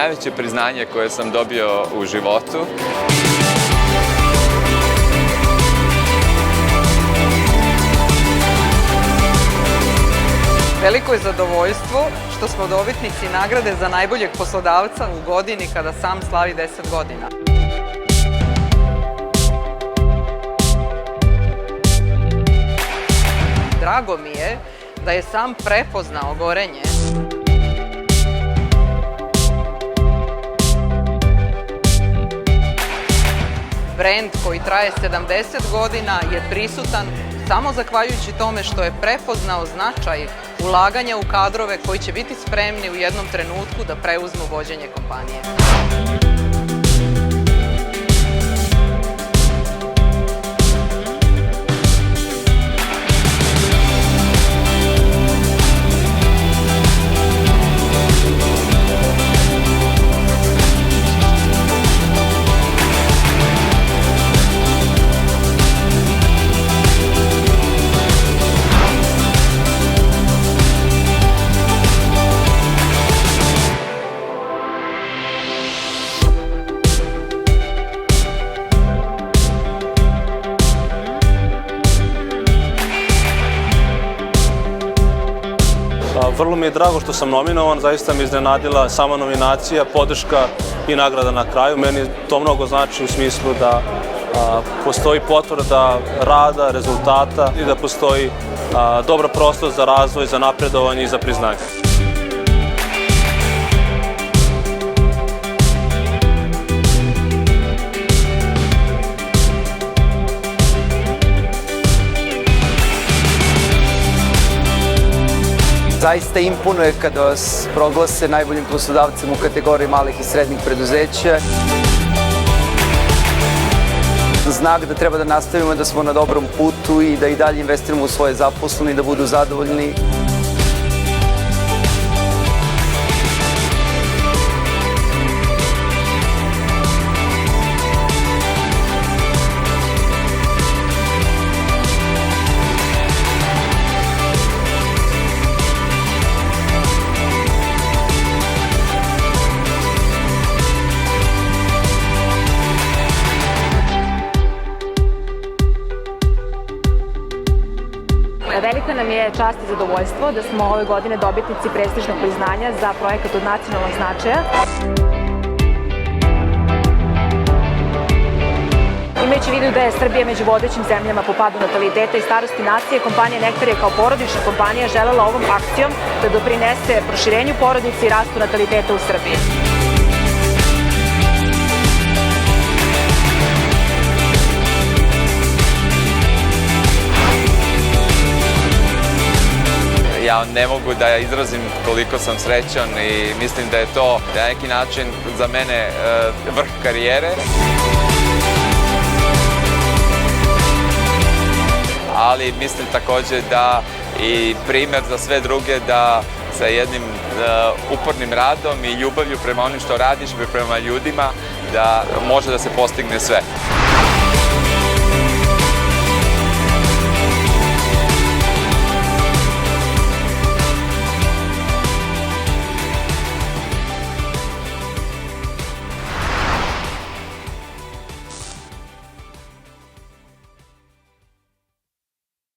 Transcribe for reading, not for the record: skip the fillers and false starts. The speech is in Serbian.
najveće priznanje koje sam dobio u životu. Veliko je zadovoljstvo što smo dobitnici nagrade za najboljeg poslodavca u godini kada sam slavi 10 godina. Drago mi je da je sam prepoznao Gorenje. Brend koji traje 70 godina je prisutan samo zahvaljujući tome što je prepoznao značaj ulaganja u kadrove koji će biti spremni u jednom trenutku da preuzmu vođenje kompanije. Vrlo mi je drago što sam nominovan, zaista me iznenadila sama nominacija, podrška i nagrada na kraju. Meni to mnogo znači u smislu da postoji potvrda rada, rezultata i da postoji dobar prostor za razvoj, za napredovanje i za priznanje. Zaista imponuje kada vas proglase najboljim poslodavcem u kategoriji malih i srednjih preduzeća. Znak da treba da nastavimo, da smo na dobrom putu i da i dalje investiramo u svoje zaposlene i da budu zadovoljni. Velika nam je čast i zadovoljstvo da smo ove godine dobitnici prestižnog priznanja za projekat od nacionalnog značaja. Imajući u vidu da je Srbija među vodećim zemljama po padu nataliteta i starosti nacije, kompanija Nektar je kao porodična kompanija želela ovom akcijom da doprinese proširenju porodice i rastu nataliteta u Srbiji. Ja ne mogu da izrazim koliko sam srećan i mislim da je to na neki način za mene vrh karijere. Ali mislim takođe da i primer za sve druge da sa jednim upornim radom i ljubavlju prema onim što radiš, prema ljudima, da može da se postigne sve.